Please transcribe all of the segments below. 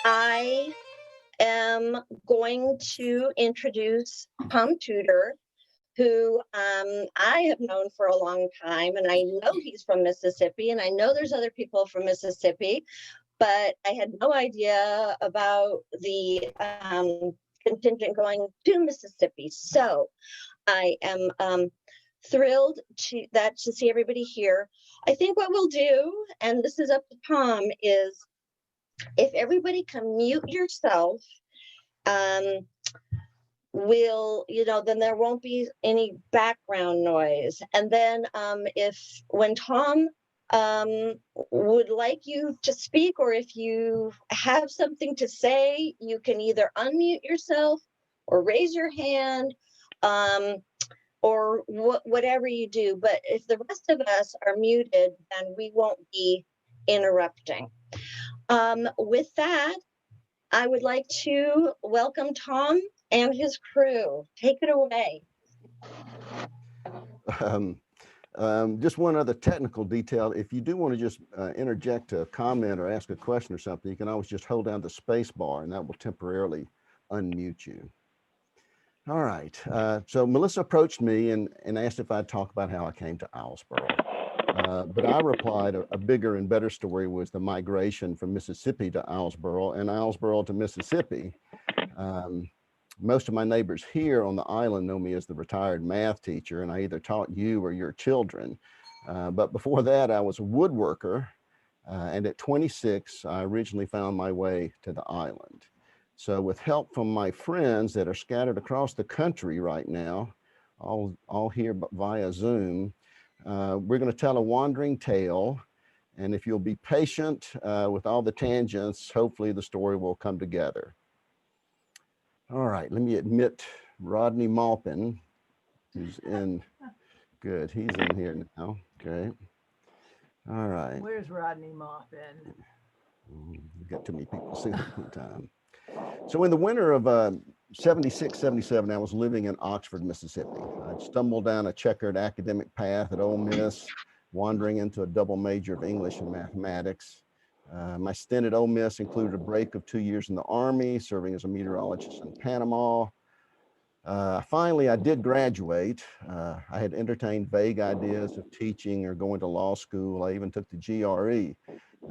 I am going to introduce Tom Tutor, who I have known for a long time, and I know he's from Mississippi, and I know there's other people from Mississippi, but I had no idea about the contingent going to Mississippi. So I am thrilled to see everybody here. I think what we'll do, and this is up to Tom, is if everybody can mute yourself, um, then there won't be any background noise. And then if when Tom would like you to speak, or if you have something to say, you can either unmute yourself or raise your hand, or whatever you do. But if the rest of us are muted, then we won't be interrupting. With that, I would like to welcome Tom and his crew. Take it away. Just one other technical detail. If you do want to just interject a comment or ask a question or something, you can always just hold down the space bar and that will temporarily unmute you. All right. So Melissa approached me and asked if I'd talk about how I came to Islesboro. But I replied a bigger and better story was the migration from Mississippi to Islesboro and Islesboro to Mississippi. Most of my neighbors here on the island know me as the retired math teacher, and I either taught you or your children. But before that, I was a woodworker. And at 26, I originally found my way to the island. So with help from my friends that are scattered across the country right now, all here via Zoom, we're going to tell a wandering tale. And if you'll be patient with all the tangents, hopefully the story will come together. All right, let me admit Rodney Maupin, who's in, good, he's in here now, okay. All right. Where's Rodney Maupin? We've got too many people seeing at one time. So in the winter of 76, 77, I was living in Oxford, Mississippi. I'd stumbled down a checkered academic path at Ole Miss, wandering into a double major of English and mathematics. My stint at Ole Miss included a break of 2 years in the Army, serving as a meteorologist in Panama. Finally, I did graduate. I had entertained vague ideas of teaching or going to law school. I even took the GRE.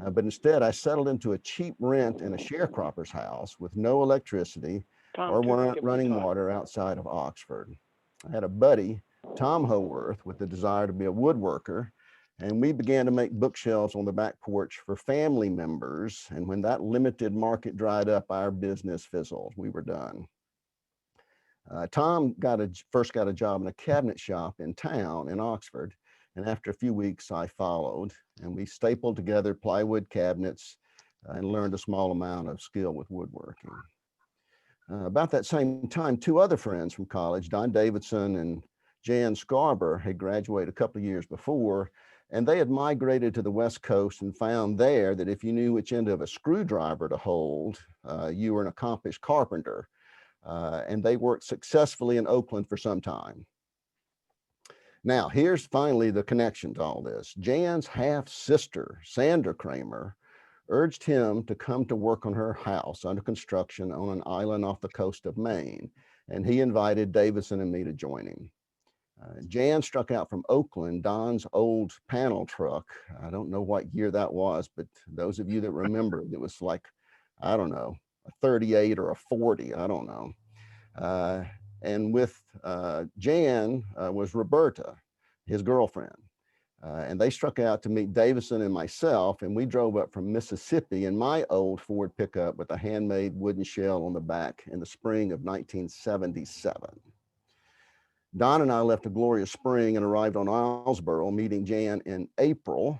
But instead, I settled into a cheap rent in a sharecropper's house with no electricity or running water outside of Oxford. I had a buddy, Tom Howarth, with the desire to be a woodworker. And we began to make bookshelves on the back porch for family members. And when that limited market dried up, our business fizzled. We were done. Tom first got a job in a cabinet shop in town in Oxford. And after a few weeks, I followed. And we stapled together plywood cabinets and learned a small amount of skill with woodworking. About that same time, two other friends from college, Don Davidson and Jan Scarborough, had graduated a couple of years before. And they had migrated to the West Coast and found there that if you knew which end of a screwdriver to hold, you were an accomplished carpenter. And they worked successfully in Oakland for some time. Now, here's finally the connection to all this. Jan's half-sister, Sandra Kramer, urged him to come to work on her house under construction on an island off the coast of Maine. And he invited Davidson and me to join him. Jan struck out from Oakland, Don's old panel truck. I don't know what year that was, but those of you that remember, it was like, I don't know, a 38 or a 40, I don't know. And with Jan was Roberta, his girlfriend. And they struck out to meet Davidson and myself, and we drove up from Mississippi in my old Ford pickup with a handmade wooden shell on the back in the spring of 1977. Don and I left a glorious spring and arrived on Islesboro, meeting Jan in April.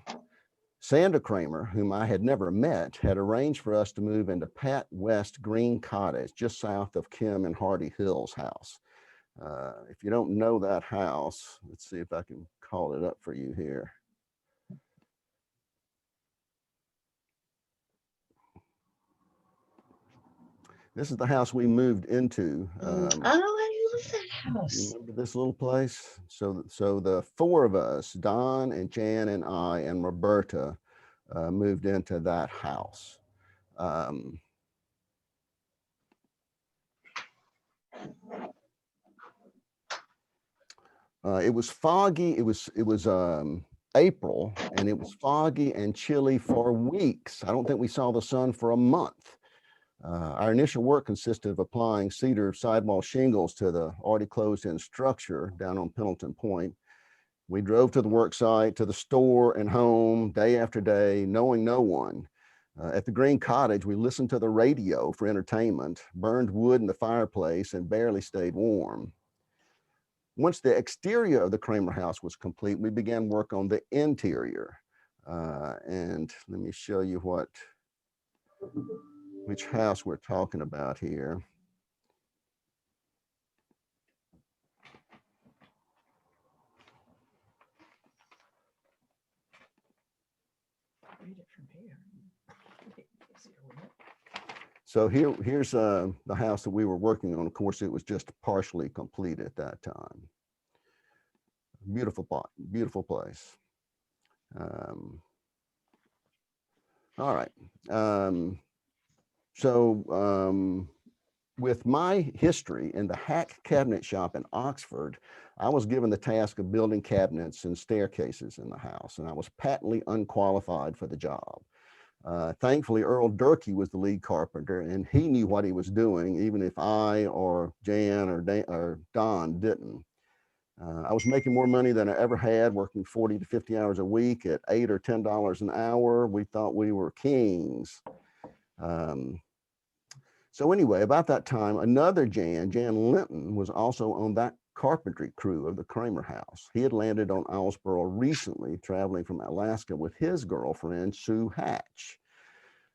Sandra Kramer, whom I had never met, had arranged for us to move into Pat West Green Cottage, just south of Kim and Hardy Hill's house. If you don't know that house, let's see if I can call it up for you here. This is the house we moved into. I love that house. You remember this little place? So the four of us, Don and Jan and I and Roberta, moved into that house. It was foggy. It was April, and it was foggy and chilly for weeks. I don't think we saw the sun for a month. Our initial work consisted of applying cedar sidewall shingles to the already closed-in structure down on Pendleton Point. We drove to the work site, to the store and home day after day, knowing no one. At the Green Cottage, we listened to the radio for entertainment, burned wood in the fireplace, and barely stayed warm. Once the exterior of the Kramer house was complete, we began work on the interior. And let me show you which house we're talking about here. Read it from here. So here's the house that we were working on. Of course, it was just partially complete at that time. Beautiful place. All right. With my history in the hack cabinet shop in Oxford, I was given the task of building cabinets and staircases in the house, and I was patently unqualified for the job. Thankfully, Earl Durkee was the lead carpenter, and he knew what he was doing, even if I or Jan or Don didn't. I was making more money than I ever had, working 40 to 50 hours a week at $8 or $10 an hour. We thought we were kings. So anyway, about that time, another Jan Linton, was also on that carpentry crew of the Kramer house. He had landed on Islesboro recently, traveling from Alaska with his girlfriend, Sue Hatch.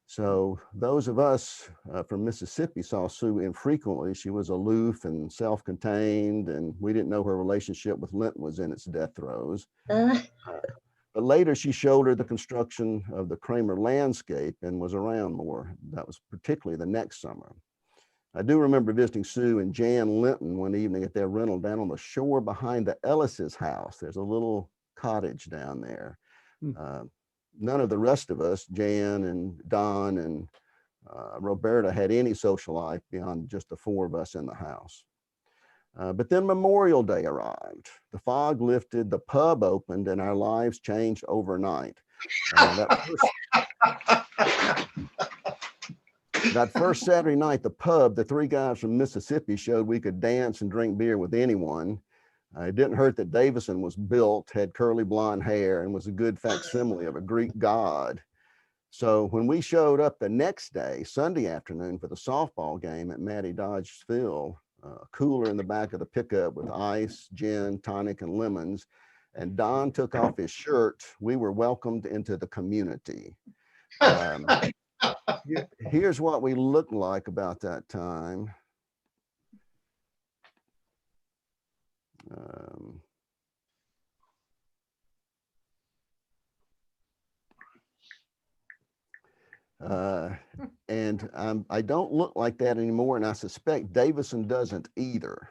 So those of us from Mississippi saw Sue infrequently. She was aloof and self-contained, and we didn't know her relationship with Linton was in its death throes. But later she showed her the construction of the Kramer landscape and was around more. That was particularly the next summer. I do remember visiting Sue and Jan Linton one evening at their rental down on the shore behind the Ellis's house. There's a little cottage down there. None of the rest of us, Jan and Don and Roberta, had any social life beyond just the four of us in the house. But then Memorial Day arrived. The fog lifted, the pub opened, and our lives changed overnight. That first Saturday night, the pub, the three guys from Mississippi showed we could dance and drink beer with anyone. It didn't hurt that Davison was built, had curly blonde hair, and was a good facsimile of a Greek god. So when we showed up the next day, Sunday afternoon, for the softball game at Matty Dodge's Field, a cooler in the back of the pickup with ice, gin, tonic, and lemons, and Don took off his shirt, we were welcomed into the community. Here's what we looked like about that time. And I don't look like that anymore, and I suspect Davison doesn't either.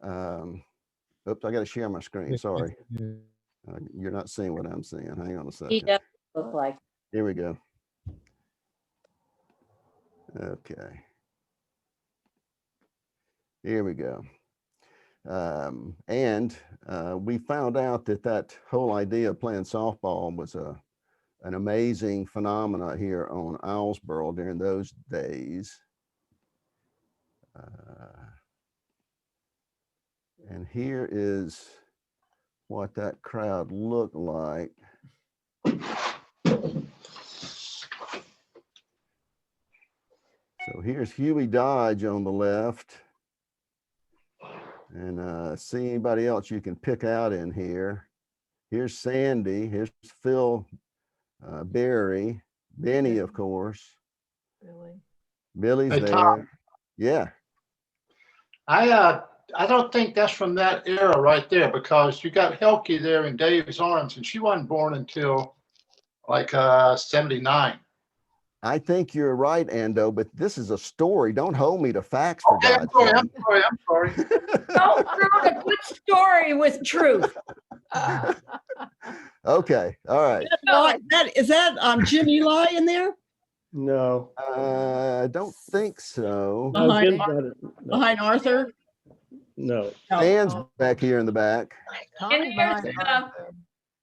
Oops, I got to share my screen. Sorry. You're not seeing what I'm seeing. Hang on a second. He does look like. Here we go. Okay. Here we go. And we found out that whole idea of playing softball was an amazing phenomena here on Islesboro during those days. And here is what that crowd looked like. So here's Huey Dodge on the left. And see anybody else you can pick out in here. Here's Sandy, here's Phil Barry, Benny, of course. Billy's Hey, there. Tom. Yeah. I don't think that's from that era right there, because you got Helke there in Dave's arms, and she wasn't born until like 79. I think you're right, Ando, but this is a story. Don't hold me to facts, for Okay, God's sake. I'm sorry. Don't ruin a good story with truth. Okay, all right. Is that Jim Eli in there? No. I don't think so. No, Behind- Jim's not it. No. Behind Arthur? No. Dan's back here in the back. And there's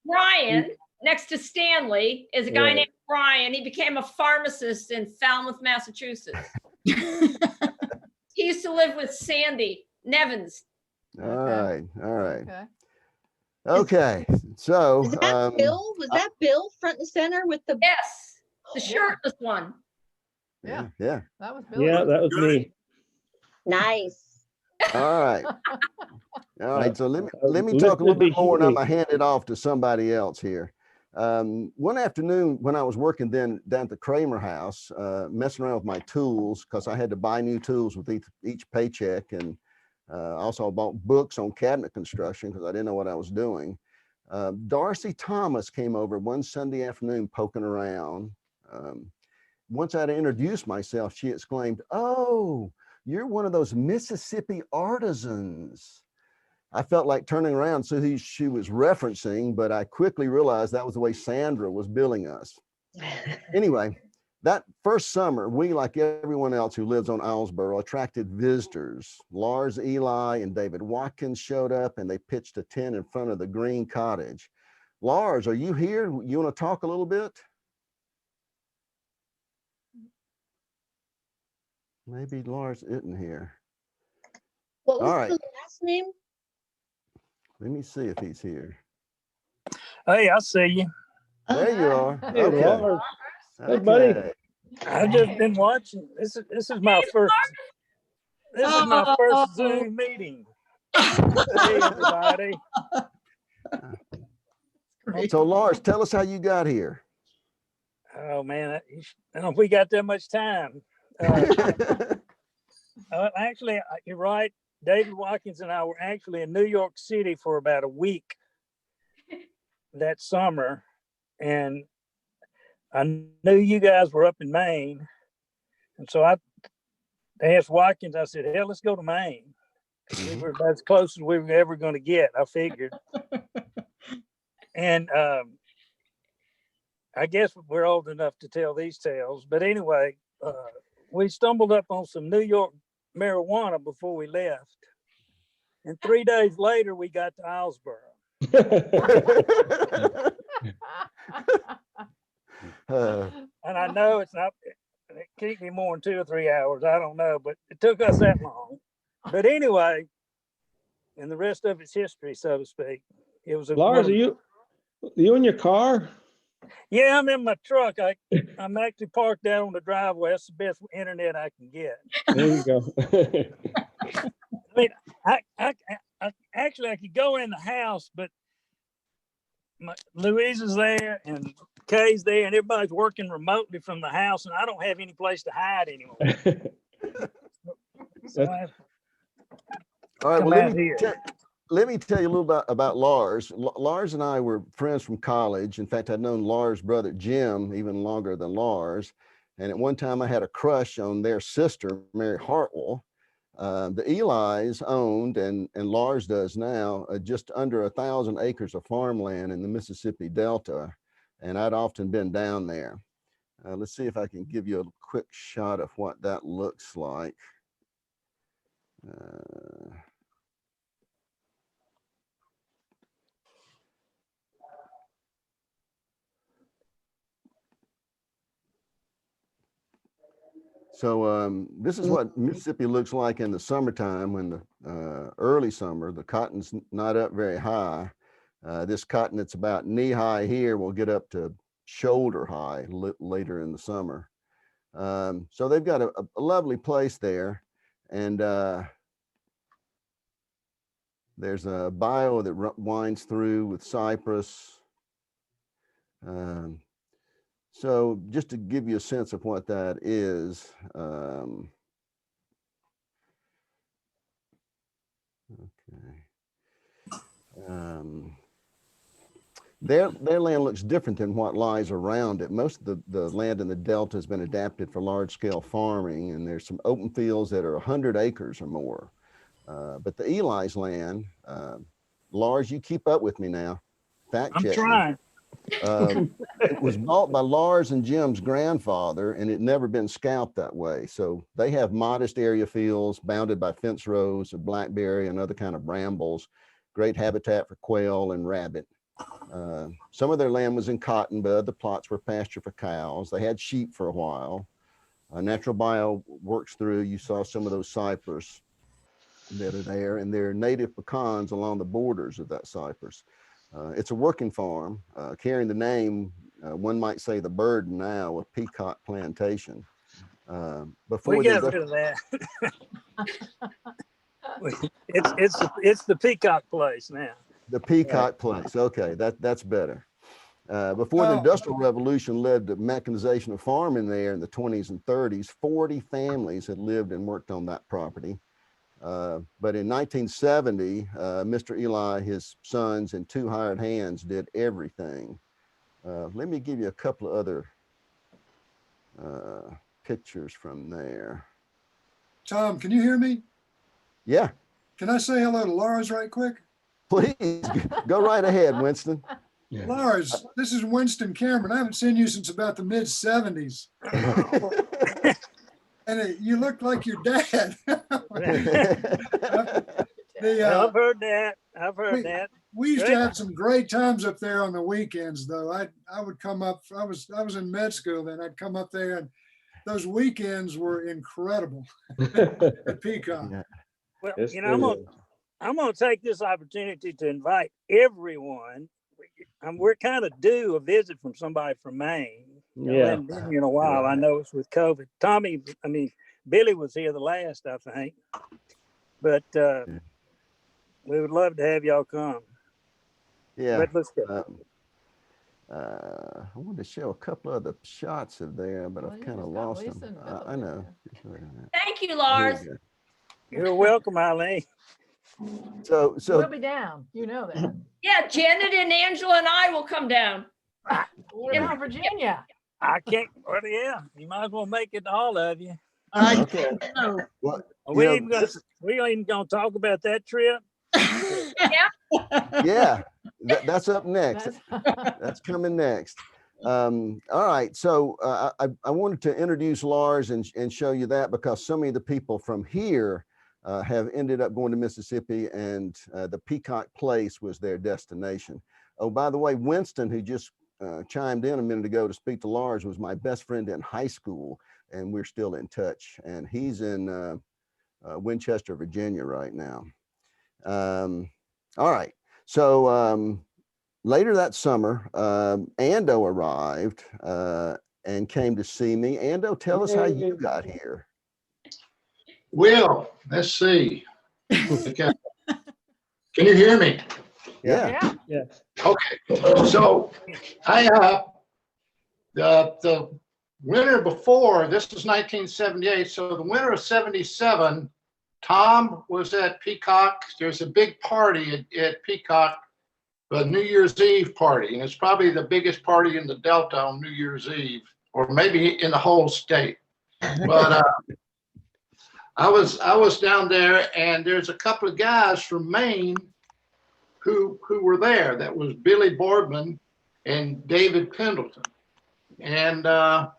Brian, next to Stanley, is a guy Right. named Brian. He became a pharmacist in Falmouth, Massachusetts. He used to live with Sandy Nevins. All right, all right. Okay. Okay, so Is that Bill? Was that Bill front and center with the? Yes, the Yeah. shirtless one. yeah, Yeah. yeah. That was Billy. Yeah, that was me. Nice. All right. All right, so let me Lift talk a little the bit more, and I'm bikini. gonna hand it off to somebody else here. One afternoon when I was working then down at the Kramer house, messing around with my tools because I had to buy new tools with each paycheck, and also bought books on cabinet construction because I didn't know what I was doing. Darcy Thomas came over one Sunday afternoon poking around. Once I'd introduced myself, she exclaimed, "Oh, you're one of those Mississippi artisans." I felt like turning around, so who she was referencing, but I quickly realized that was the way Sandra was billing us. Anyway, that first summer, we, like everyone else who lives on Islesboro, attracted visitors. Lars, Eli, and David Watkins showed up, and they pitched a tent in front of the green cottage. Lars, are you here? You want to talk a little bit? Maybe Lars isn't here. What was All right. the last name? Let me see if he's here. Hey, I see you. There you are. Hey, Okay. Lars. Hey, buddy. Okay. I've just been watching. This is my first. This is my first Zoom meeting. Hey, everybody. Great. So Lars, tell us how you got here. Oh man, I don't know if we got that much time. Actually, you're right. David Watkins and I were actually in New York City for about a week that summer, and I knew you guys were up in Maine, and so I asked Watkins. I said, "Hell, let's go to Maine." We were about as close as we were ever going to get, I figured. And I guess we're old enough to tell these tales. But anyway, we stumbled up on some New York marijuana before we left. And 3 days later, we got to Islesboro. And I know it can't be more than 2 or 3 hours. I don't know, but it took us that long. But anyway, and the rest of it's history, so to speak. It was Lars, are you in your car? Yeah, I'm in my truck. I'm actually parked down on the driveway. That's the best internet I can get. There you go. I mean, I actually could go in the house, but Louise is there and Kay's there, and everybody's working remotely from the house, and I don't have any place to hide anymore. So All right, come well, out here. let me tell you a little about Lars. Lars and I were friends from college. In fact, I'd known Lars' brother, Jim, even longer than Lars. And at one time I had a crush on their sister, Mary Hartwell. The Eli's owned, and Lars does now, just under 1,000 acres of farmland in the Mississippi Delta. And I'd often been down there. Let's see if I can give you a quick shot of what that looks like. So this is what Mississippi looks like in the summertime when the early summer, the cotton's not up very high. This cotton that's about knee high here will get up to shoulder high later in the summer. So they've got a lovely place there. And there's a bayou that winds through with cypress. So just to give you a sense of what that is, their land looks different than what lies around it. Most of the land in the Delta has been adapted for large scale farming, and there's some open fields that are 100 acres or more. But the Eli's land, Lars, you keep up with me now. Fact I'm check me. trying. It was bought by Lars and Jim's grandfather, and it never been scalped that way. So they have modest area fields bounded by fence rows of blackberry and other kind of brambles, great habitat for quail and rabbit. Some of their land was in cotton, but other plots were pasture for cows. They had sheep for a while. Natural bio works through, you saw some of those cypress that are there, and there are native pecans along the borders of that cypress. It's a working farm, carrying the name, one might say the burden now of Peacock Plantation. Before We the got rid of that. It's the Peacock place now. The Peacock Place, okay, that's better. Before the Oh. Industrial Revolution led to mechanization of farming there in the 20s and 30s, 40 families had lived and worked on that property. But in 1970, Mr. Eli, his sons, and 2 hired hands did everything. Let me give you a couple of other pictures from there. Tom, can you hear me? Yeah, Can I say hello to Lars right quick? please go right ahead, Winston. Lars, this is Winston Cameron. I haven't seen you since about the mid 70s. And you look like your dad. I've heard that. I've heard that. We used to have some great times up there on the weekends, though. I would come up. I was in med school then. I'd come up there, and those weekends were incredible at Peacock. Yeah. Well, Yes, you know, I'm gonna take this opportunity to invite everyone. We're kind of due a visit from somebody from Maine. You know, Yeah. haven't been here in a while. I know it's with COVID. Billy was here the last, I think. But we would love to have y'all come. Yeah. But let's go. I wanted to show a couple of the shots of there, but Well, I've you kind of just got lost Lisa them. in the middle I know. Thank you, Here Lars. we go. You're welcome, Eileen. So We'll be down. You know that. Yeah, Janet and Angela and I will come down. What about Virginia? I can't. Well, yeah, you might as well make it to all of you. I Okay. know. Well, We you know, ain't gonna. We ain't gonna talk about that trip. yeah, that's up next. That's- That's coming next. All right, so I wanted to introduce Lars and show you that because so many of the people from here have ended up going to Mississippi, and the Peacock Place was their destination. Oh, by the way, Winston, who just chimed in a minute ago to speak to Lars, was my best friend in high school, and we're still in touch. And he's in Winchester, Virginia right now. All right, so later that summer, Ando arrived and came to see me. Ando, tell us how you got here. Well, let's see. Okay. Can you hear me? Yeah. Yeah. Okay, so the winter before, this was 1978, so the winter of 77, Tom was at Peacock. There's a big party at Peacock, a New Year's Eve party, and it's probably the biggest party in the Delta on New Year's Eve, or maybe in the whole state. But I was down there, and there's a couple of guys from Maine who were there. That was Billy Boardman and David Pendleton, and so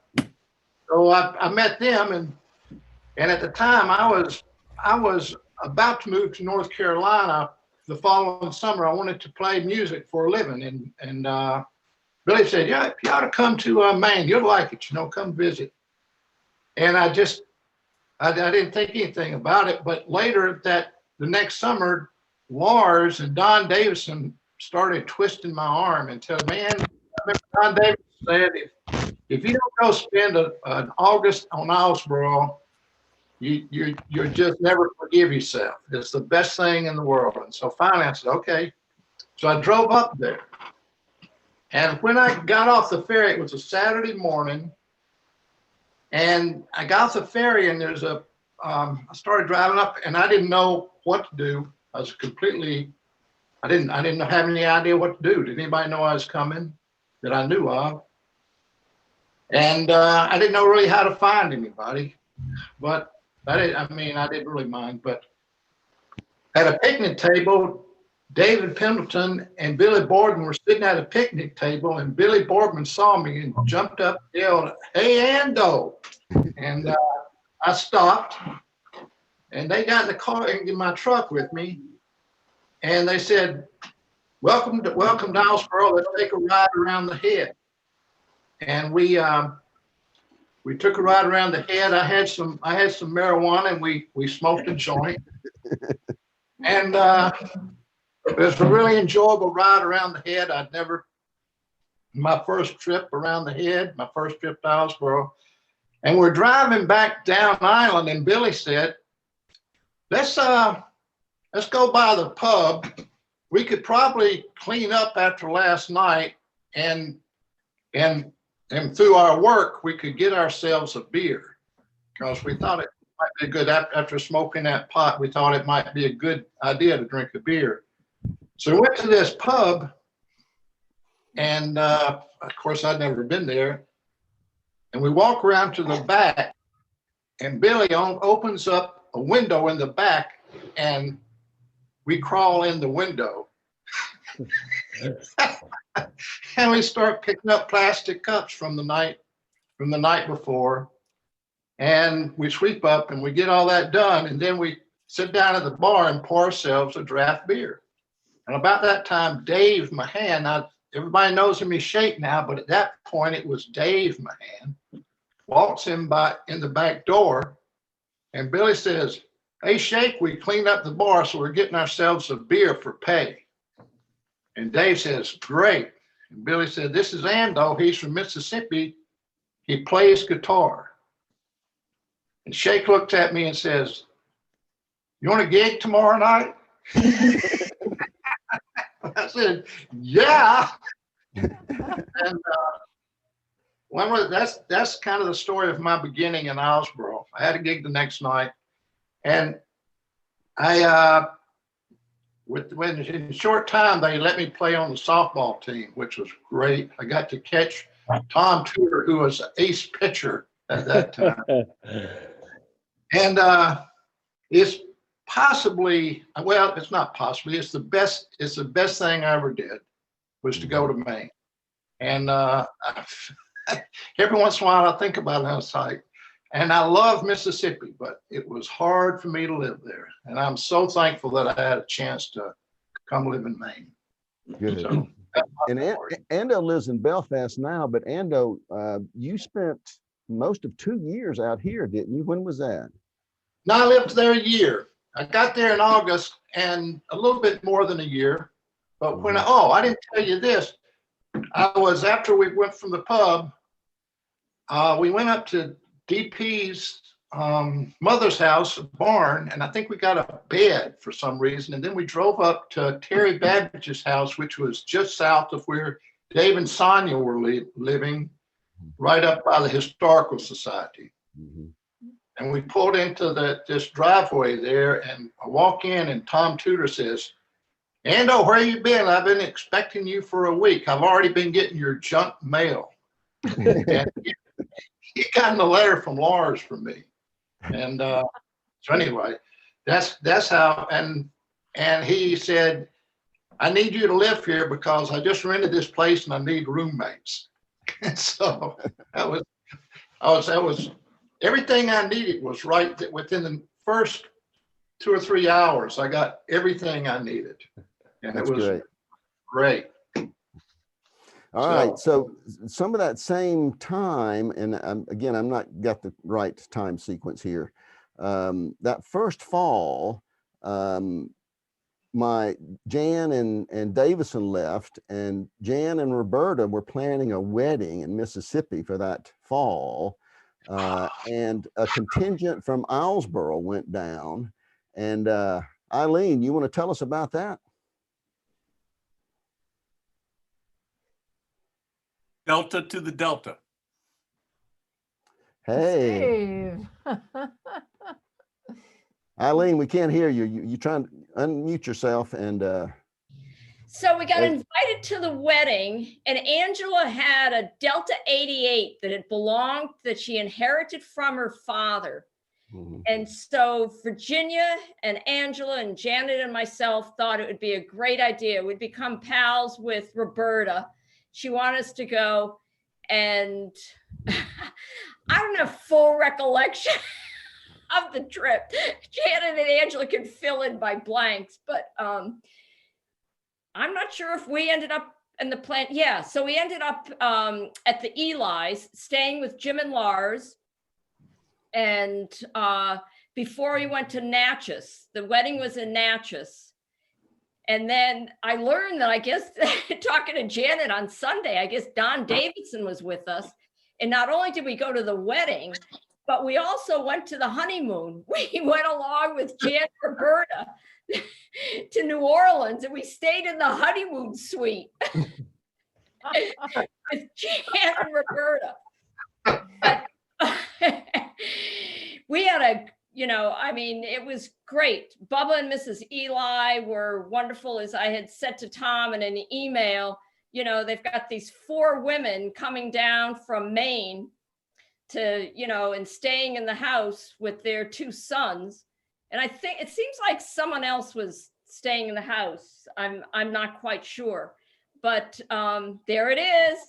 I met them, and at the time I was about to move to North Carolina the following summer. I wanted to play music for a living, and Billy said, "Yeah, you ought to come to Maine. You'll like it. Come visit." And I didn't think anything about it. But later the next summer, Lars and Don Davison started twisting my arm and said, "Man," I remember Don Davison said, if you don't go spend an August on Islesboro, you're just never forgive yourself. It's the best thing in the world." And so finally I said, okay. So I drove up there. And when I got off the ferry, it was a Saturday morning. And I got off the ferry, and I started driving up, and I didn't know what to do. I was completely, I didn't have any idea what to do. Did anybody know I was coming that I knew of? And I didn't know really how to find anybody, but I didn't really mind. But at a picnic table, David Pendleton and Billy Boardman were sitting at a picnic table, and Billy Boardman saw me and jumped up and yelled, "Hey, Ando!" And I stopped, and they got in the car in my truck with me, and they said, welcome to Islesboro. Let's take a ride around the head. And we took a ride around the head. I had some marijuana, and we smoked a joint. And it was a really enjoyable ride around the head. My first trip around the head, my first trip to Islesboro. And we're driving back down Island, and Billy said, let's go by the pub. We could probably clean up after last night, and through our work, we could get ourselves a beer, because we thought it might be good after smoking that pot. We thought it might be a good idea to drink a beer. So we went to this pub, and of course I'd never been there. And we walk around to the back, and Billy opens up a window in the back, and we crawl in the window. And we start picking up plastic cups from the night before, and we sweep up and we get all that done, and then we sit down at the bar and pour ourselves a draft beer. And about that time, Dave Mahan, now everybody knows him as Shake now, but at that point it was Dave Mahan, walks in the back door, and Billy says, "Hey, Shake, we cleaned up the bar, so we're getting ourselves a beer for pay." And Dave says, "Great." And Billy said, "This is Ando. He's from Mississippi. He plays guitar." And Shake looked at me and says, "You want a gig tomorrow night?" I said, "Yeah." And that's kind of the story of my beginning in Islesboro. I had a gig the next night, and in a short time, they let me play on the softball team, which was great. I got to catch Tom Tutor, who was an ace pitcher at that time. And it's possibly, well, it's not possibly, it's the best thing I ever did, was to go to Maine. And every once in a while I think about it, and it's like, and I love Mississippi, but it was hard for me to live there. And I'm so thankful that I had a chance to come live in Maine. Good. So, And Ando lives in Belfast now, but Ando, you spent most of 2 years out here, didn't you? When was that? No, I lived there a year. I got there in August, and a little bit more than a year. But when I didn't tell you this. After we went from the pub, we went up to DP's mother's house, a barn, and I think we got a bed for some reason. And then we drove up to Terry Babbage's house, which was just south of where Dave and Sonia were living, right up by the Historical Society. Mm-hmm. And we pulled into this driveway there, and I walk in, and Tom Tutor says, "Ando, where you been? I've been expecting you for a week. I've already been getting your junk mail." And he got a letter from Lars from me. And so anyway, that's how, and he said, "I need you to live here because I just rented this place and I need roommates." And so that was everything I needed was right within the first 2 or 3 hours. I got everything I needed, and That's it was great. All right, so some of that same time, and again, I'm not got the right time sequence here. That first fall, my Jan and Davison left, and Jan and Roberta were planning a wedding in Mississippi for that fall. And a contingent from Islesboro went down. And Eileen, you want to tell us about that? Delta to the Delta. Hey, Steve. Eileen, we can't hear you. You trying to unmute yourself and So we got invited to the wedding, and Angela had a Delta 88 that she inherited from her father. Mhm. And so Virginia and Angela and Janet and myself thought it would be a great idea. We'd become pals with Roberta. She wanted us to go, and I don't have full recollection of the trip. Janet and Angela can fill in by blanks, but I'm not sure if we ended up in the plan. Yeah, so we ended up at the Eli's, staying with Jim and Lars. And before we went to Natchez, the wedding was in Natchez. And then I learned that, I guess, talking to Janet on Sunday, I guess Don Davidson was with us. And not only did we go to the wedding, but we also went to the honeymoon. We went along with Janet and Roberta to New Orleans, and we stayed in the honeymoon suite with Janet and Roberta. But we had it was great. Bubba and Mrs. Eli were wonderful. As I had said to Tom in an email, they've got these 4 women coming down from Maine to, and staying in the house with their 2 sons. And I think it seems like someone else was staying in the house. I'm not quite sure, but there it is.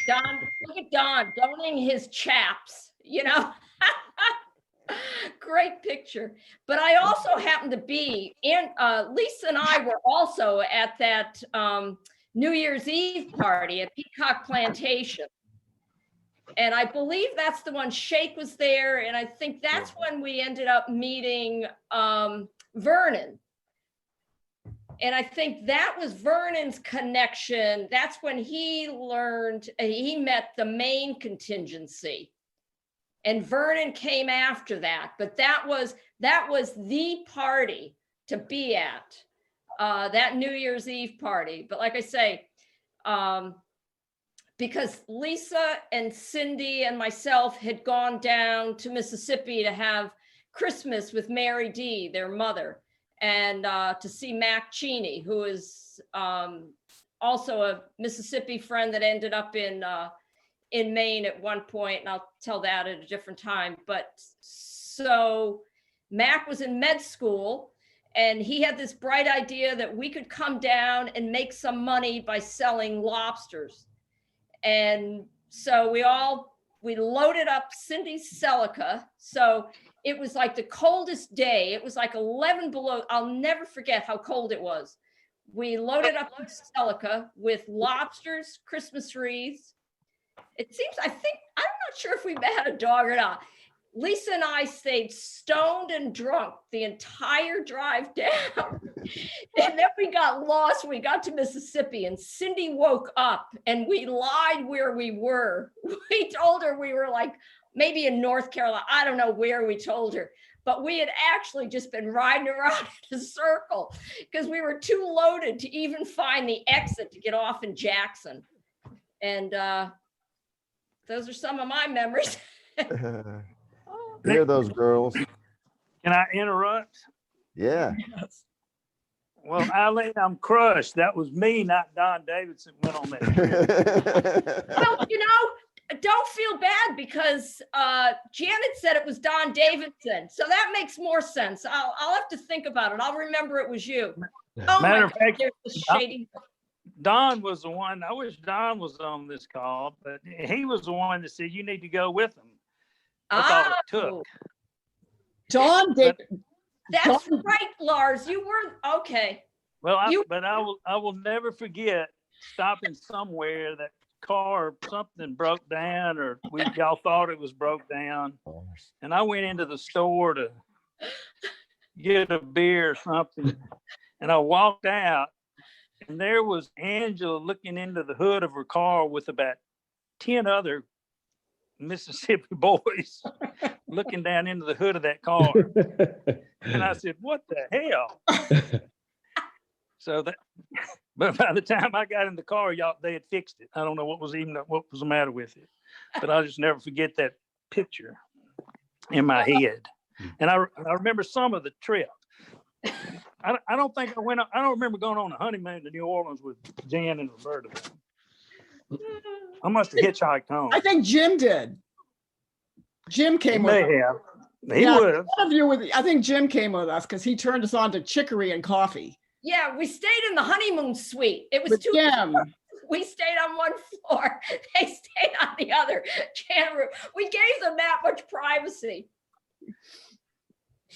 Don, look at Don donning his chaps, Great picture. But I also happened to be in, Lisa and I were also at that New Year's Eve party at Peacock Plantation. And I believe that's the one Shake was there. And I think that's when we ended up meeting Vernon. And I think that was Vernon's connection. That's when he met the main contingency. And Vernon came after that. But that was the party to be at, that New Year's Eve party. But like I say, because Lisa and Cindy and myself had gone down to Mississippi to have Christmas with Mary D., their mother, and to see Mac Cheney, who is also a Mississippi friend that ended up in Maine at one point, and I'll tell that at a different time. But so Mac was in med school, and he had this bright idea that we could come down and make some money by selling lobsters. And so we loaded up Cindy's Celica. So it was like the coldest day. It was like 11 below. I'll never forget how cold it was. We loaded up the Celica with lobsters, Christmas wreaths. It seems, I'm not sure if we had a dog or not. Lisa and I stayed stoned and drunk the entire drive down. And then we got lost when we got to Mississippi, and Cindy woke up and we lied where we were. We told her we were like maybe in North Carolina. I don't know where we told her, but we had actually just been riding around in a circle because we were too loaded to even find the exit to get off in Jackson. And those are some of my memories. Hear those girls. Can I interrupt? Yeah. Well, Eileen, I'm crushed. That was me, not Don Davidson, went on that. Well, don't feel bad because Janet said it was Don Davidson. So that makes more sense. I'll have to think about it. I'll remember it was you. Oh, Matter my of fact, God, there's the shady. Don was the one, I wish Don was on this call, but he was the one that said, you need to go with him. That's all it took. Don did. That's right, Lars. You were, okay. Well, I will never forget stopping somewhere, that car, something broke down, or y'all thought it was broke down. And I went into the store to get a beer or something. And I walked out, and there was Angela looking into the hood of her car with about 10 other Mississippi boys looking down into the hood of that car. And I said, what the hell? But by the time I got in the car, they had fixed it. I don't know what was the matter with it, but I'll just never forget that picture in my head. And I remember some of the trip. I don't remember going on a honeymoon to New Orleans with Jan and Roberta. I must have hitchhiked home. I think Jim did. Jim came May over. have. He Yeah, would have. One of you with, I think Jim came with us because he turned us on to chicory and coffee. Yeah, we stayed in the honeymoon suite. It was With two. Jim. We stayed on one floor. They stayed on the other. We gave them that much privacy.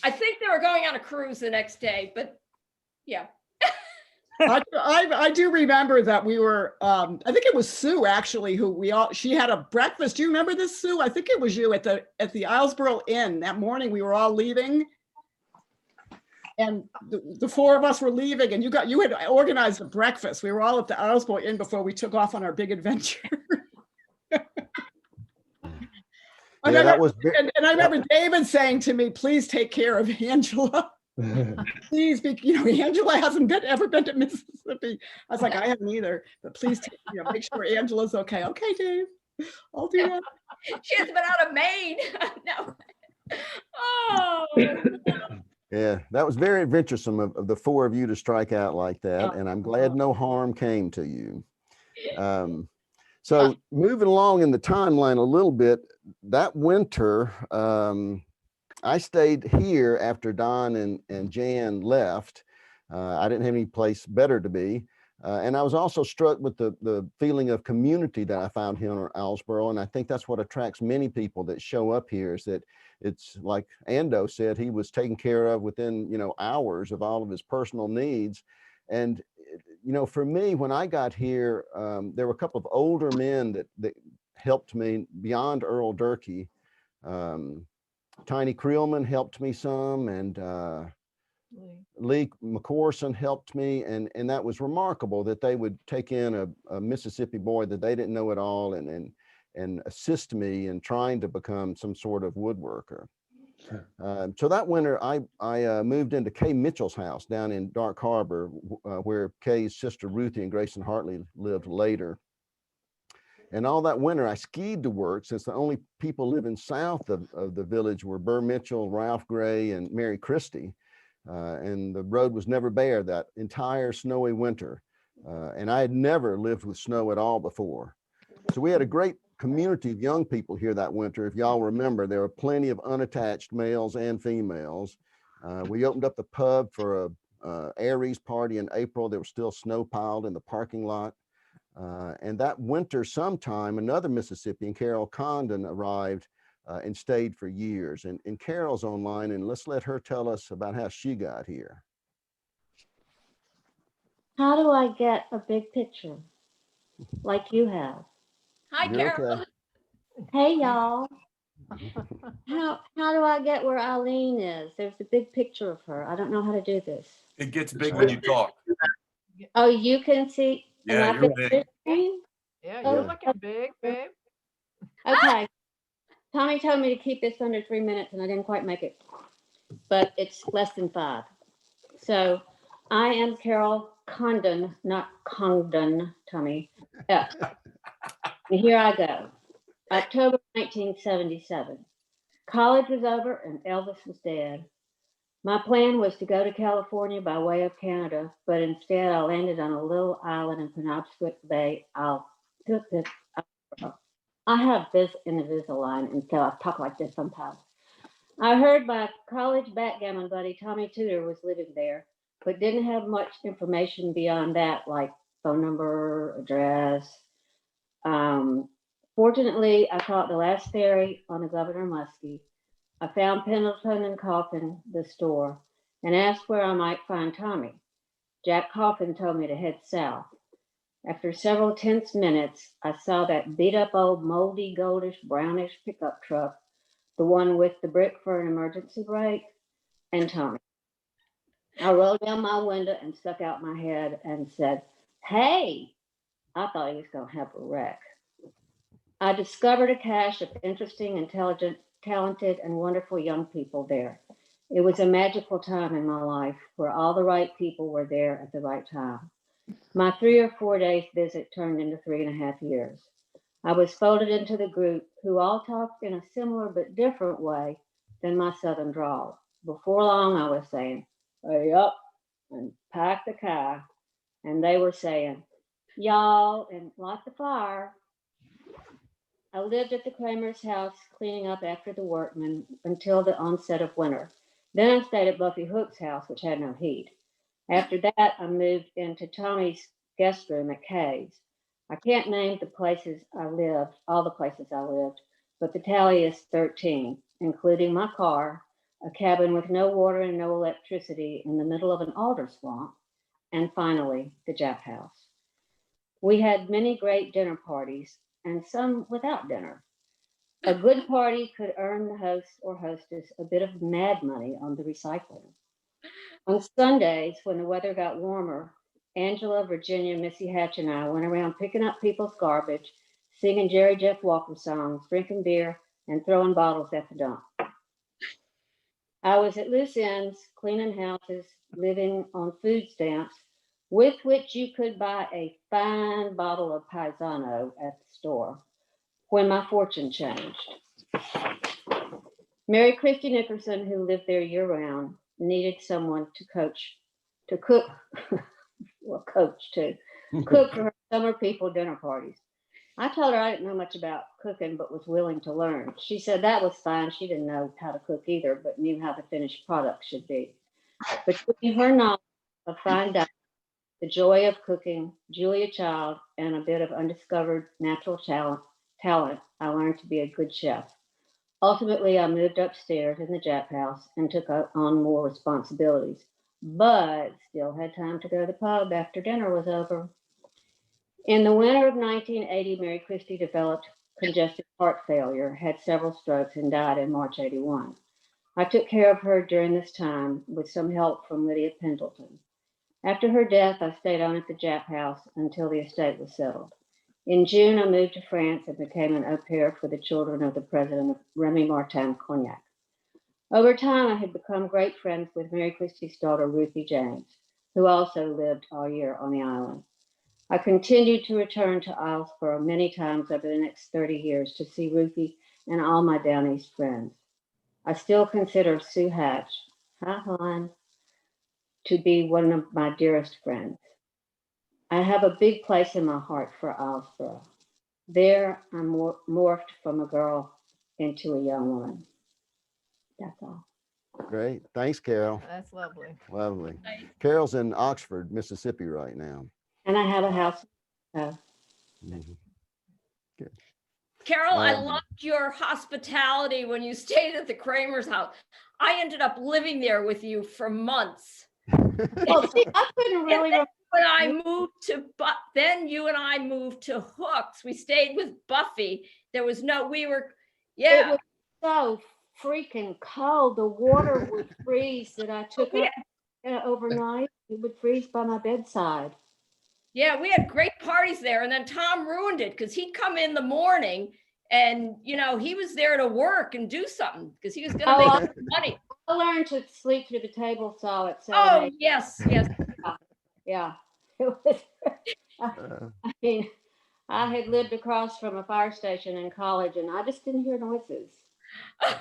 I think they were going on a cruise the next day, but yeah. I do remember that we were, I think it was Sue actually, she had a breakfast. Do you remember this, Sue? I think it was you at the Islesboro Inn that morning. We were all leaving. And the four of us were leaving and you had organized a breakfast. We were all at the Islesboro Inn before we took off on our big adventure. And I remember David saying to me, please take care of Angela. Please, Angela hasn't ever been to Mississippi. I was like, I haven't either, but please make sure Angela's okay. Okay, Dave, I'll do that. She hasn't been out of Maine. No. Oh. Yeah, that was very adventuresome of the four of you to strike out like that. And I'm glad no harm came to you. So moving along in the timeline a little bit, that winter, I stayed here after Don and Jan left. I didn't have any place better to be. And I was also struck with the feeling of community that I found here in Islesboro. And I think that's what attracts many people that show up here, is that it's like Ando said, he was taken care of within, hours of all of his personal needs. And, for me, when I got here, there were a couple of older men that helped me beyond Earl Durkee. Tiny Creelman helped me some, and Lee McCorson helped me, and that was remarkable that they would take in a Mississippi boy that they didn't know at all and assist me in trying to become some sort of woodworker. So that winter, I moved into Kay Mitchell's house down in Dark Harbor, where Kay's sister Ruthie and Grayson Hartley lived later. And all that winter, I skied to work, since the only people living south of the village were Burr Mitchell, Ralph Gray, and Mary Christie. And the road was never bare that entire snowy winter. And I had never lived with snow at all before. So we had a great community of young people here that winter. If y'all remember, there were plenty of unattached males and females. We opened up the pub for a Aries party in April. There was still snow piled in the parking lot. And that winter sometime, another Mississippian, Carol Condon, arrived and stayed for years. And Carol's online, and let's let her tell us about how she got here. How do I get a big picture like you have? Hi, You're Carol. okay. Hey, y'all. How do I get where Eileen is? There's a big picture of her. I don't know how to do this. It gets big when you talk. Oh, you can see. Yeah, you're big. Yeah, Oh, you're looking big, babe. okay. Tommy told me to keep this under 3 minutes and I didn't quite make it, but it's less than 5. So I am Carol Condon, not Congdon, Tommy. Yeah. And here I go. October 1977. College was over and Elvis was dead. My plan was to go to California by way of Canada, but instead I landed on a little island in Penobscot Bay. I have this Invisalign, and so I talk like this sometimes. I heard my college backgammon buddy, Tommy Tutor, was living there, but didn't have much information beyond that, like phone number, address. Fortunately, I caught the last ferry on the Governor Muskie. I found Pendleton and Coffin, the store, and asked where I might find Tommy. Jack Coffin told me to head south. After several tense minutes, I saw that beat up old moldy, goldish, brownish pickup truck, the one with the brick for an emergency brake, and Tommy. I rolled down my window and stuck out my head and said, "Hey!" I thought he was going to have a wreck. I discovered a cache of interesting, intelligent, talented, and wonderful young people there. It was a magical time in my life where all the right people were there at the right time. My 3 or 4 days visit turned into 3.5 years. I was folded into the group, who all talked in a similar but different way than my Southern drawl. Before long, I was saying, "Hey up," and pack the car. And they were saying, "Y'all," and light the fire. I lived at the Kramer's house cleaning up after the workmen until the onset of winter. Then I stayed at Buffy Hook's house, which had no heat. After that, I moved into Tommy's guest room at Kay's. I can't name the places I lived, all the places I lived, but the tally is 13, including my car, a cabin with no water and no electricity in the middle of an alder swamp, and finally, the Jap house. We had many great dinner parties and some without dinner. A good party could earn the host or hostess a bit of mad money on the recycling. On Sundays, when the weather got warmer, Angela, Virginia, Missy Hatch, and I went around picking up people's garbage, singing Jerry Jeff Walker songs, drinking beer, and throwing bottles at the dump. I was at loose ends, cleaning houses, living on food stamps, with which you could buy a fine bottle of Paisano at the store, when my fortune changed. Mary Christie Nickerson, who lived there year-round, needed someone to cook for her summer people dinner parties. I told her I didn't know much about cooking, but was willing to learn. She said that was fine. She didn't know how to cook either, but knew how the finished product should be. Between her knowledge of fine dining, the joy of cooking, Julia Child, and a bit of undiscovered natural talent, I learned to be a good chef. Ultimately, I moved upstairs in the Jap house and took on more responsibilities, but still had time to go to the pub after dinner was over. In the winter of 1980, Mary Christie developed congestive heart failure, had several strokes, and died in March '81. I took care of her during this time with some help from Lydia Pendleton. After her death, I stayed on at the Jap house until the estate was settled. In June, I moved to France and became an au pair for the children of the president of Remy Martin Cognac. Over time, I had become great friends with Mary Christie's daughter, Ruthie James, who also lived all year on the island. I continued to return to Islesboro many times over the next 30 years to see Ruthie and all my Down East friends. I still consider Sue Hatch, hi hon, to be one of my dearest friends. I have a big place in my heart for Islesboro. There, I morphed from a girl into a young woman. That's all. Great. Thanks, Carol. That's lovely. Lovely. Carol's in Oxford, Mississippi right now. And I have a house. Mhm. Good. Carol, I loved your hospitality when you stayed at the Kramer's house. I ended up living there with you for months. Well, see, I couldn't really remember. When I moved to, then you and I moved to Hooks. We stayed with Buffy. There was no, It was so freaking cold. The water would freeze that I took up overnight. It would freeze by my bedside. Yeah, we had great parties there. And then Tom ruined it because he'd come in the morning and, you know, he was there to work and do something because he was going to make money. I learned to sleep through the table saw at 7 Oh, yes, yes. Yeah. It was, I mean, I had lived across from a fire station in college and I just didn't hear noises. I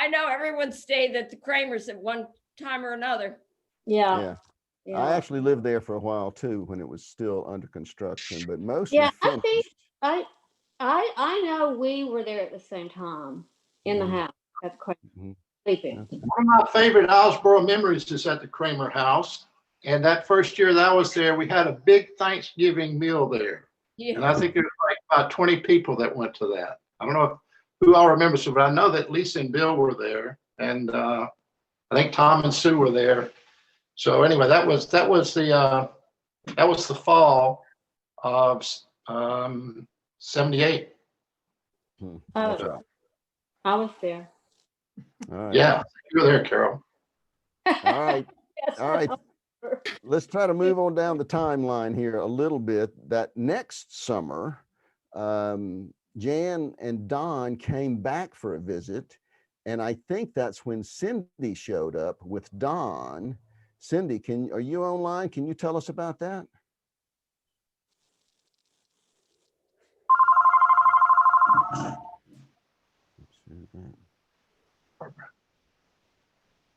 know everyone stayed at the Kramers at one time or another. Yeah. I actually lived there for a while too when it was still under construction, but mostly I finished. think I know we were there at the same time in the house at the sleeping. One of my favorite Islesboro memories is at the Kramer house. And that first year that I was there, we had a big Thanksgiving meal there. Yeah. And I think there was like about 20 people that went to that. I don't know who all remembers, but I know that Lisa and Bill were there. And I think Tom and Sue were there. So anyway, that was the fall of 78. That's right. I was there. All right. Yeah, you were there, Carol. All right. Yes, All right. Let's try to move on down the timeline here a little bit. That next summer, Jan and Don came back for a visit. And I think that's when Cindy showed up with Don. Cindy, are you online? Can you tell us about that?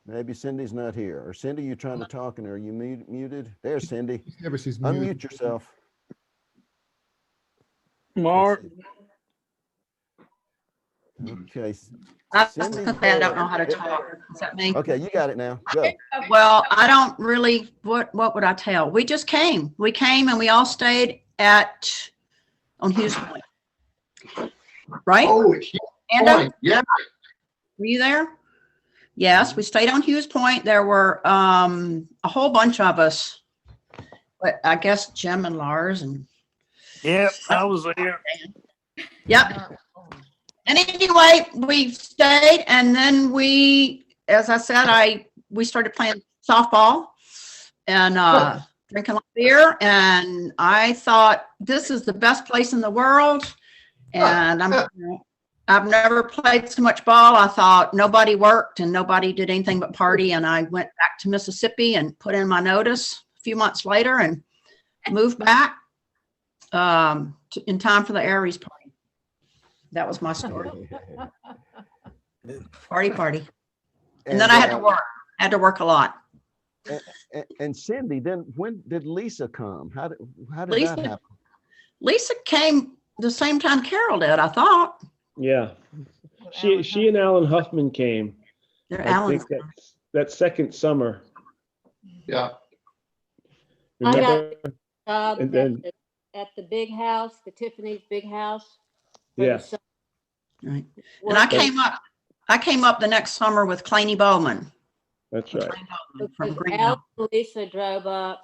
Maybe Cindy's not here. Or Cindy, you trying to talk and are you muted? There's Cindy. She's Unmute yourself. Mark. Okay. I was Cindy? gonna say I don't know how to talk. Is that me? Okay, you got it now. Go. Well, I don't really, what would I tell? We just came. We came and we all stayed on Hughes Point. Right? Oh, it's Anda, point. Yeah. were you there? Yes, we stayed on Hughes Point. There were a whole bunch of us. But I guess Jim and Lars and Yep, I was there. yep. And anyway, we stayed and then as I said, we started playing softball and drinking a lot of beer. And I thought, this is the best place in the world. And I've never played so much ball. I thought nobody worked and nobody did anything but party. And I went back to Mississippi and put in my notice a few months later and moved back in time for the Aries party. That was my story. Party. And then I had to work. I had to work a lot. And Cindy, then when did Lisa come? How did Lisa- that happen? Lisa came the same time Carol did, I thought. Yeah. She and Alan Huffman came. They're I Alan. think that second summer. Yeah. I got Remember? job And then- at the big house, the Tiffany's big house. for the Yes. summer. Right. And I came up the next summer with Claney Bowman. That's right. From Because Greenville. Al and Lisa drove up,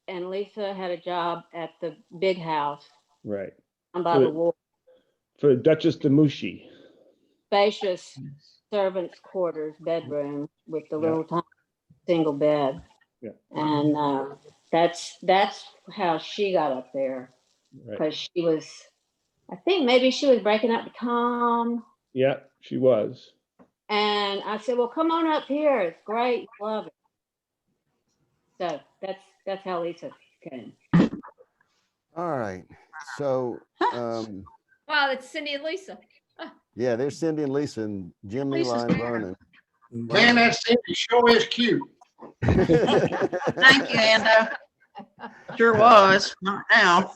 and Lisa had a job at the big house Right. down by the Good. wall, For Duchess DeMushi. spacious servants' quarters bedroom with the Yeah. little tiny single bed. Yeah. And that's how she got up there, Right. because I think maybe she was breaking up with Tom. Yeah, she was. And I said, well, come on up here. It's great. Love it. So that's how Lisa came. All right. So, Wow, it's Cindy and Lisa. yeah, there's Cindy and Lisa and Jim, Lisa's Eli, and there. Vernon. Man, that Cindy sure is cute. Thank you, Ando. Sure was. Not now.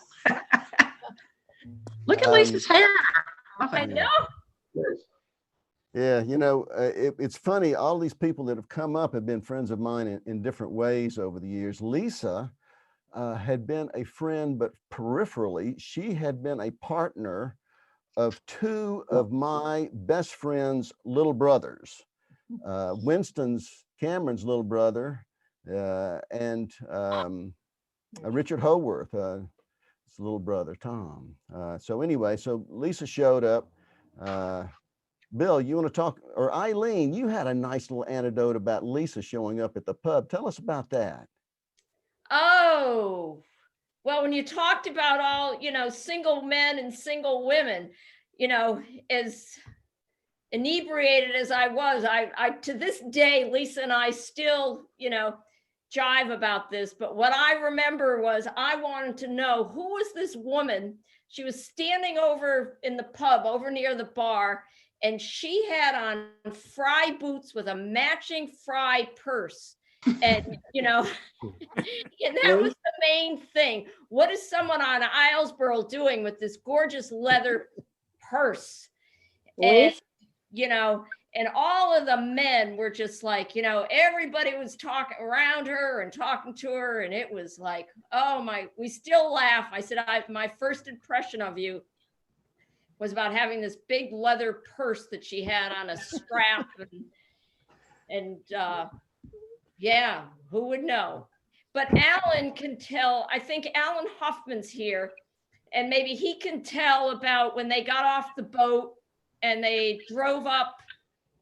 Look at Lisa's hair. I know. Yeah, it's funny. All these people that have come up have been friends of mine in different ways over the years. Lisa had been a friend, but peripherally, she had been a partner of two of my best friends' little brothers. Cameron's little brother, and Richard Howarth, his little brother, Tom. So Lisa showed up. Bill, you want to talk, or Eileen, you had a nice little anecdote about Lisa showing up at the pub. Tell us about that. Oh, well, when you talked about all, single men and single women, as inebriated as I was, I to this day, Lisa and I still, jive about this. But what I remember was I wanted to know, who was this woman? She was standing over in the pub, over near the bar, and she had on Fry boots with a matching Fry purse. And, and that was the main thing. What is someone on Islesboro doing with this gorgeous leather purse? And, and all of the men were just like, everybody was talking around her and talking to her. And it was like, we still laugh. I said, my first impression of you was about having this big leather purse that she had on a strap. And yeah, who would know? But Alan can tell. I think Alan Huffman's here, and maybe he can tell about when they got off the boat and they drove up.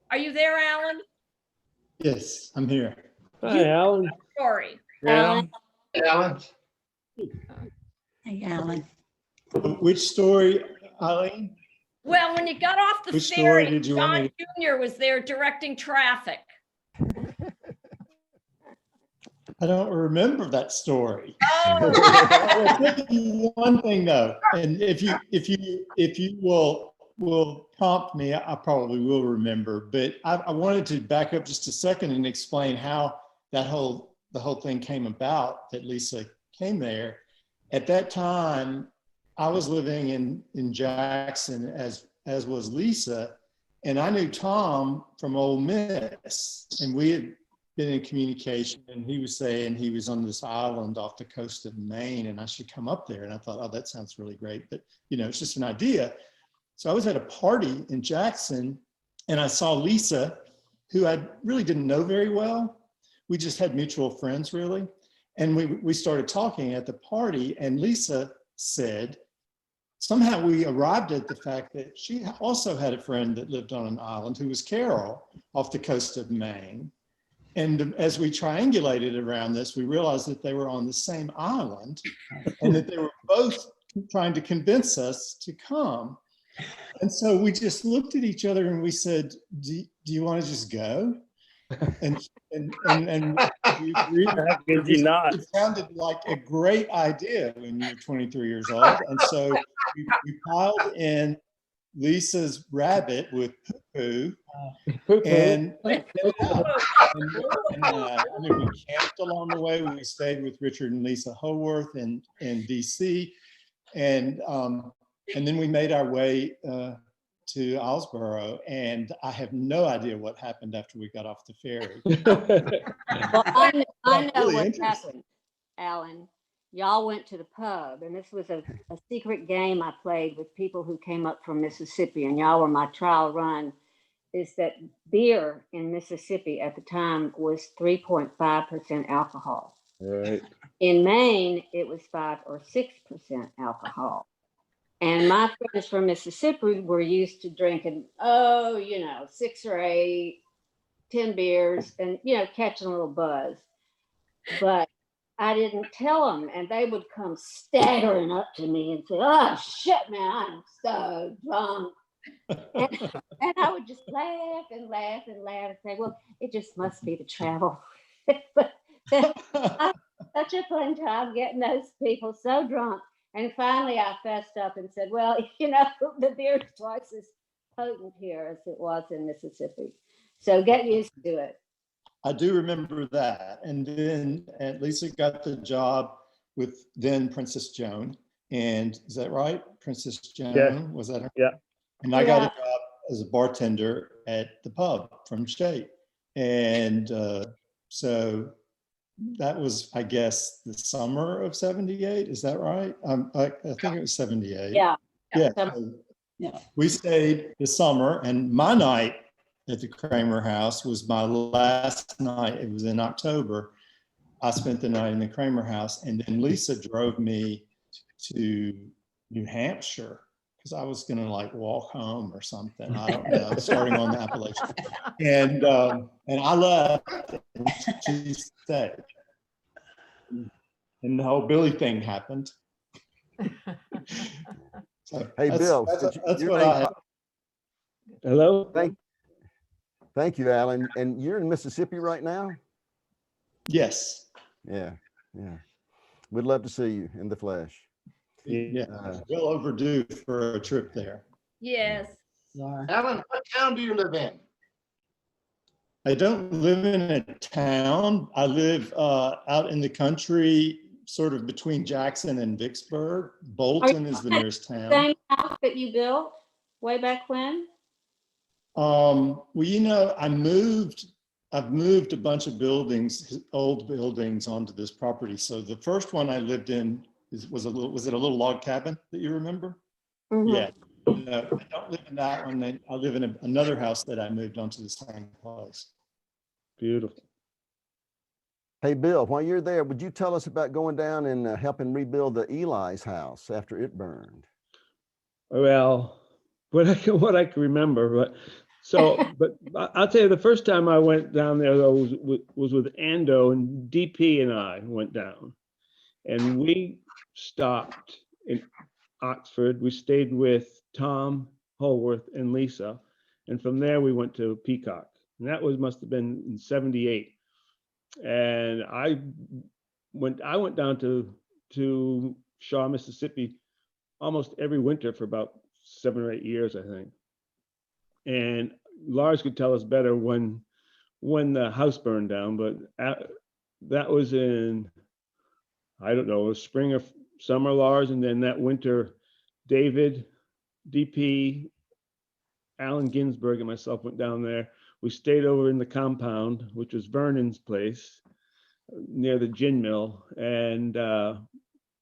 Are you there, Alan? Yes, I'm here. Hi, Alan. Story. Yeah. Alan. Hey, Alan. Which story, Eileen? Well, when you got off the Which story ferry, did you want John me Jr. was there directing traffic. I don't remember that story. Oh, I'll tell you one thing though, and if you will prompt me, I probably will remember. But I wanted to back up just a second and explain how the whole thing came about. That Lisa came there. At that time, I was living in Jackson as was Lisa, and I knew Tom from Ole Miss, and we had been in communication, and he was saying he was on this island off the coast of Maine and I should come up there. And I thought, oh, that sounds really great, but it's just an idea. So I was at a party in Jackson and I saw Lisa, who I really didn't know very well. We just had mutual friends, really. And we started talking at the party, and Lisa said, somehow we arrived at the fact that she also had a friend that lived on an island who was Carol off the coast of Maine. And as we triangulated around this, we realized that they were on the same island and that they were both trying to convince us to come. And so we just looked at each other and we said, do you want to just go? And we agreed. How could you not? It sounded like a great idea when you were 23 years old. And so we piled in Lisa's rabbit with poo-poo. And we camped along the way. We stayed with Richard and Lisa Howarth in DC. And then we made our way to Islesboro, and I have no idea what happened after we got off the ferry. Well, I know Really what happened, Alan. Y'all went to the pub, and this was a secret game I played with people who came up from Mississippi, and y'all were my trial run. Is that beer in Mississippi at the time was 3.5% alcohol. Right. In Maine, it was 5 or 6% alcohol. And my friends from Mississippi were used to drinking, 6 or 8, 10 beers and, catching a little buzz. But I didn't tell them, and they would come staggering up to me and say, oh, shit, man, I'm so drunk. And I would just laugh and laugh and laugh and say, well, it just must be the travel. But I had such a fun time getting those people so drunk. And finally I fessed up and said, well, the beer is twice as potent here as it was in Mississippi. So get used to it. I do remember that. And then Lisa got the job with then Princess Joan. And is that right? Princess Joan, Yeah. Was that her? Yeah. And I got a job as a bartender at the pub from Shape. And so that was, I guess, the summer of 78. Is that right? I think it was 78. Yeah. Yeah. So we stayed the summer, and my night at the Kramer house was my last night. It was in October. I spent the night in the Kramer house, and then Lisa drove me to New Hampshire because I was going to walk home or something. I don't know, starting on the Appalachian. And I left, and she stayed. And the whole Billy thing happened. So Hey, Bill, that's your what name- I had. Hello? Thank you, Alan. And you're in Mississippi right now? Yes. Yeah. We'd love to see you in the flesh. Yeah, well overdue for a trip there. Yes. Alan, what town do you live in? I don't live in a town. I live out in the country, sort of between Jackson and Vicksburg. Bolton is the nearest town. Same house that you built way back when? Well, I've moved a bunch of buildings, old buildings, onto this property. So the first one I lived in was it a little log cabin that you remember? Mm-hmm. Yeah. No, I don't live in that one. I live in another house that I moved onto the same place. Beautiful. Hey, Bill, while you're there, would you tell us about going down and helping rebuild the Eli's house after it burned? Well, what I can remember, but I'll tell you, the first time I went down there though was with Ando, and DP and I went down, and we stopped in Oxford. We stayed with Tom Holworth and Lisa, and from there we went to Peacock, and that must have been in 78. And I went down to Shaw, Mississippi almost every winter for about 7 or 8 years, I think. And Lars could tell us better when the house burned down, but that was in, I don't know, spring or summer, Lars, and then that winter David, DP, Allen Ginsberg, and myself went down there. We stayed over in the compound, which was Vernon's place near the gin mill, and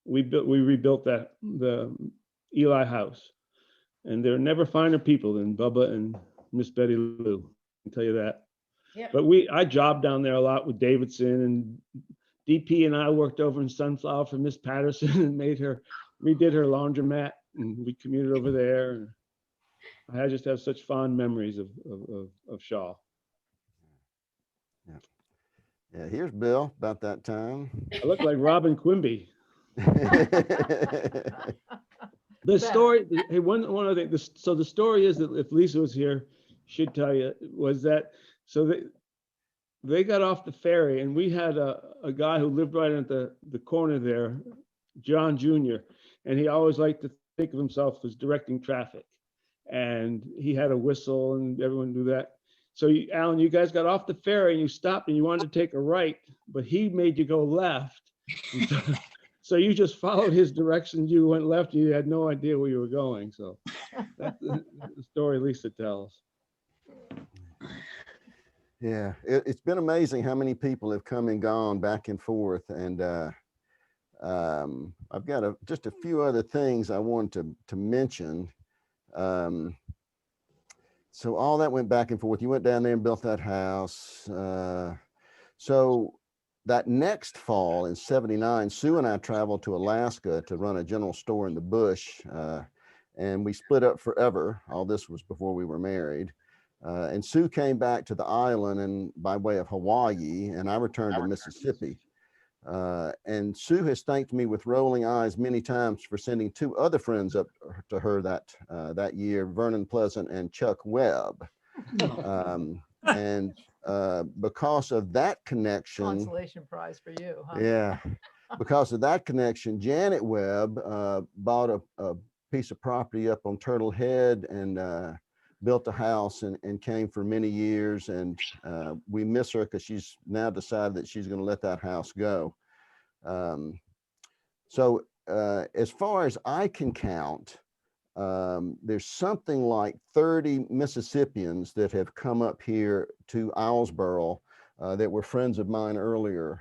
we rebuilt the Eli house. And there are never finer people than Bubba and Miss Betty Lou. I can tell you that. Yeah. But I jobbed down there a lot with Davidson, and DP and I worked over in Sunflower for Miss Patterson and redid her laundromat, and we commuted over there. And I just have such fond memories of Shaw. Yeah, here's Bill about that time. I look like Robin Quimby. The story, hey, one other thing. So the story is that if Lisa was here, she'd tell you, was that so they got off the ferry, and we had a guy who lived right at the corner there, John Jr., and he always liked to think of himself as directing traffic. And he had a whistle, and everyone knew that. So Alan, you guys got off the ferry and you stopped and you wanted to take a right, but he made you go left. So you just followed his directions. You went left. You had no idea where you were going. So that's the story Lisa tells. Yeah, it's been amazing how many people have come and gone back and forth. And I've got just a few other things I want to mention. So all that went back and forth. You went down there and built that house. So that next fall in '79, Sue and I traveled to Alaska to run a general store in the bush. And we split up forever. All this was before we were married. And Sue came back to the island and by way of Hawaii, and I returned to Mississippi. And Sue has thanked me with rolling eyes many times for sending two other friends up to her that year, Vernon Pleasant and Chuck Webb. And because of that connection, Consolation prize for you, huh? yeah, because of that connection, Janet Webb bought a piece of property up on Turtle Head and built a house and came for many years. And we miss her because she's now decided that she's going to let that house go. So as far as I can count, there's something like 30 Mississippians that have come up here to Islesboro that were friends of mine earlier.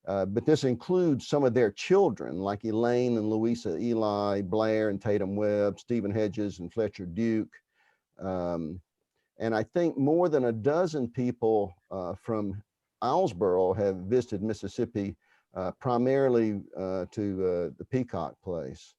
But this includes some of their children, like Elaine and Louisa Eli, Blair and Tatum Webb, Stephen Hedges and Fletcher Duke. And I think more than a dozen people from Islesboro have visited Mississippi, primarily to the Peacock place.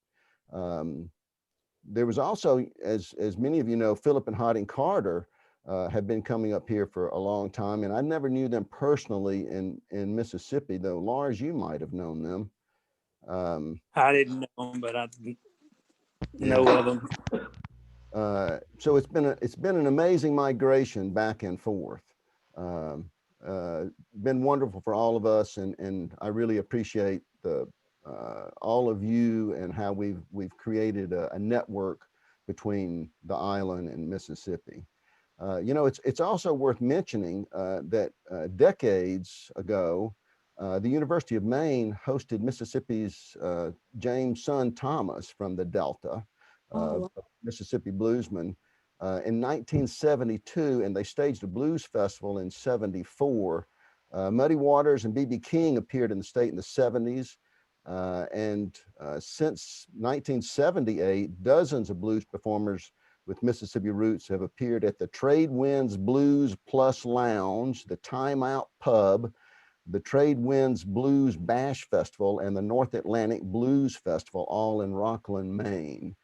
There was also, as many of you know, Philip and Harding Carter have been coming up here for a long time, and I never knew them personally in Mississippi, though Lars, you might have known them. I didn't know them, but I know of them. So it's been an amazing migration back and forth. Been wonderful for all of us, and I really appreciate all of you and how we've created a network between the island and Mississippi. You know, it's also worth mentioning that decades ago, the University of Maine hosted Mississippi's James Son Thomas from the Delta, Mississippi bluesman, in 1972, and they staged a blues festival in '74. Muddy Waters and B.B. King appeared in the state in the '70s. And since 1978, dozens of blues performers with Mississippi roots have appeared at the Trade Winds Blues Plus Lounge, the Time Out Pub, the Trade Winds Blues Bash Festival, and the North Atlantic Blues Festival, all in Rockland, Maine.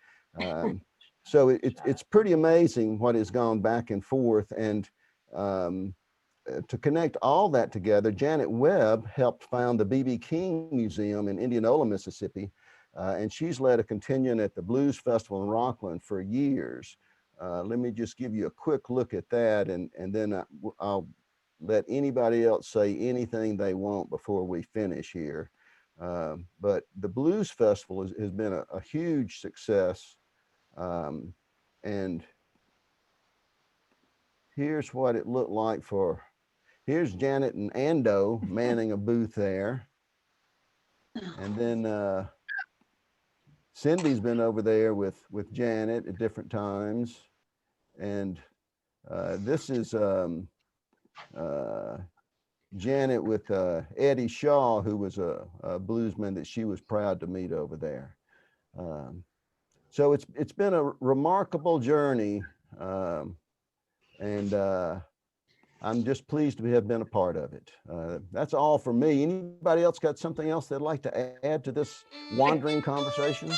So it's pretty amazing what has gone back and forth. And to connect all that together, Janet Webb helped found the B.B. King Museum in Indianola, Mississippi, and she's led a contingent at the Blues Festival in Rockland for years. Let me just give you a quick look at that, and then I'll let anybody else say anything they want before we finish here. But the Blues Festival has been a huge success, and here's what it looked like for. Here's Janet and Ando manning a booth there. And then Cindy's been over there with Janet at different times. And this is Janet with Eddie Shaw, who was a bluesman that she was proud to meet over there. So it's been a remarkable journey, and I'm just pleased to have been a part of it. That's all for me. Anybody else got something else they'd like to add to this wandering conversation?